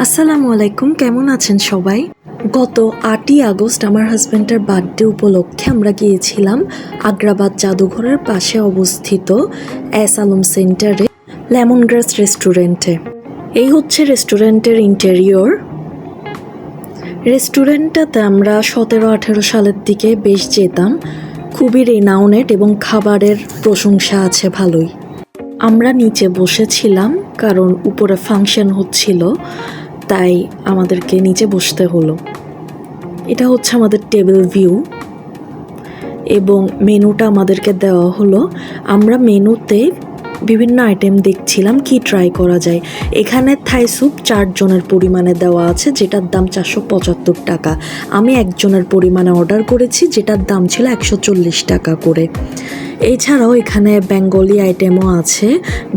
আসসালামু আলাইকুম, কেমন আছেন সবাই? গত 8ই আগস্ট আমার হাজব্যান্ডের বার্থডে উপলক্ষে আমরা গিয়েছিলাম আগ্রাবাদ জাদুঘরের পাশে অবস্থিত এস আলম সেন্টারে লেমন গ্রাস রেস্টুরেন্টে। এই হচ্ছে রেস্টুরেন্টের ইন্টেরিয়র। রেস্টুরেন্টটাতে আমরা 17-18 সালের দিকে বেশ যেতাম। খুবই রেনাউনেড এবং খাবারের প্রশংসা আছে ভালোই। আমরা নিচে বসেছিলাম কারণ উপরে ফাংশন হচ্ছিল, তাই আমাদেরকে নিচে বসতে হলো। এটা হচ্ছে আমাদের টেবিল ভিউ এবং মেনুটা আমাদেরকে দেওয়া হলো। আমরা মেনুতে বিভিন্ন আইটেম দেখছিলাম কি ট্রাই করা যায়। এখানে থাই স্যুপ 4 জনের পরিমাণে দেওয়া আছে, যেটার দাম 475 টাকা। আমি একজনের পরিমাণে অর্ডার করেছি, যেটার দাম ছিল 140 টাকা করে। এছাড়াও এখানে বেঙ্গলি আইটেমও আছে,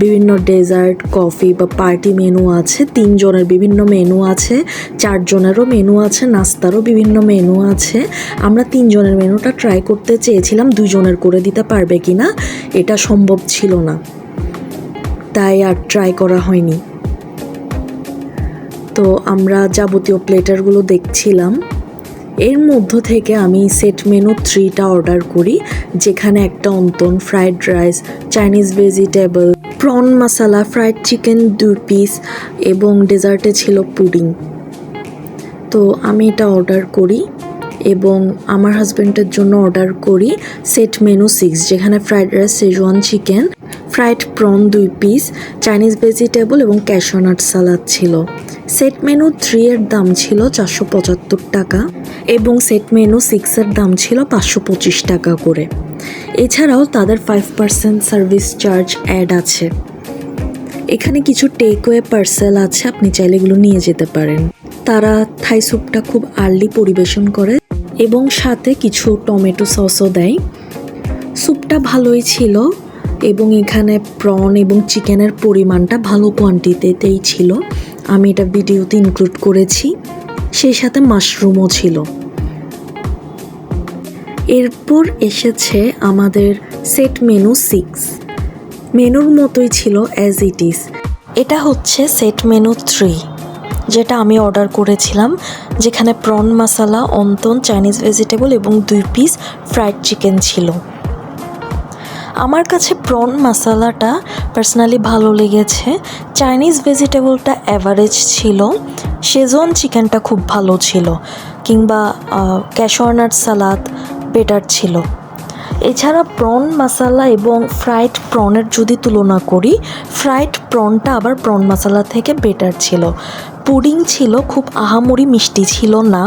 বিভিন্ন ডেজার্ট, কফি বা পার্টি মেনু আছে। 3 জনের বিভিন্ন মেনু আছে, 4 জনেরও মেনু আছে, নাস্তারও বিভিন্ন মেনু আছে। আমরা 3 জনের মেনুটা ট্রাই করতে চেয়েছিলাম, 2 জনের করে দিতে পারবে কিনা এটা সম্ভব ছিল না, তাই আর ট্রাই করা হয়নি। তো আমরা যাবতীয় প্লেটারগুলো দেখছিলাম। এর মধ্য থেকে আমি সেট মেনু 3টা অর্ডার করি, যেখানে একটা অন্তন, fried rice, Chinese vegetable, prawn masala, fried chicken 2 piece এবং ডেজার্টে ছিল পুডিং। তো আমি এটা অর্ডার করি এবং আমার হাজব্যান্ডের জন্য অর্ডার করি সেট মেনু 6, যেখানে fried rice, schezwan chicken, fried prawn 2 piece, Chinese vegetable এবং ক্যাশিউ নাট সালাদ ছিল। সেট মেনু 3 এর দাম ছিল 475 টাকা এবং সেট মেনু 6 এর দাম ছিল 525 টাকা করে। এছাড়াও তাদের 5% সার্ভিস চার্জ অ্যাড আছে। এখানে কিছু টেকওয়ে পার্সেল আছে, আপনি চাইলে এগুলো নিয়ে যেতে পারেন। তারা থাই স্যুপটা খুব আর্লি পরিবেশন করে এবং সাথে কিছু টমেটো সসও দেয়। স্যুপটা ভালোই ছিল এবং এখানে প্রন এবং চিকেনের পরিমাণটা ভালো কোয়ান্টিটিতেই ছিল। আমি এটা ভিডিওতে ইনক্লুড করেছি। সেই সাথে মাশরুমও ছিল। এরপর এসেছে আমাদের সেট মেনু 6। মেনুর মতোই ছিল অ্যাজ ইট ইজ। এটা হচ্ছে সেট মেনু 3, যেটা আমি অর্ডার করেছিলাম, যেখানে প্রন মশালা, অন্তন, চাইনিজ ভেজিটেবল এবং 2 পিস ফ্রাইড চিকেন ছিল। আমার কাছে প্রন মশালাটা পার্সোনালি ভালো লেগেছে। চাইনিজ ভেজিটেবলটা অ্যাভারেজ ছিল, শেজওয়ান চিকেনটা খুব ভালো ছিল, কিংবা ক্যাশিউ নাট সালাদ বেটার ছিল। এছাড়া প্রন মশালা এবং ফ্রাইড প্রনের যদি তুলনা করি, ফ্রাইড প্রনটা আবার প্রন মশালা থেকে বেটার ছিল। পুডিং ছিল, খুব আহামরি মিষ্টি ছিল না,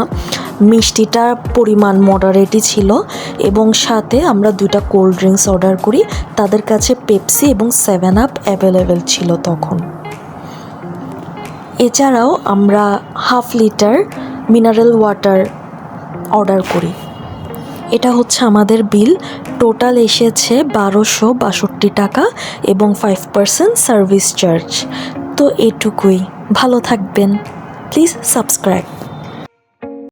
মিষ্টিটার পরিমাণ মডারেটই ছিল। এবং সাথে আমরা 2টা কোল্ড ড্রিঙ্কস অর্ডার করি, তাদের কাছে পেপসি এবং 7 আপ অ্যাভেলেবেল ছিল তখন। এছাড়াও আমরা 1/2 লিটার মিনারেল ওয়াটার অর্ডার করি। এটা হচ্ছে আমাদের বিল। টোটাল এসেছে 1262 টাকা এবং 5% সার্ভিস চার্জ। তো এটুকুই। ভালো থাকবেন। Please subscribe.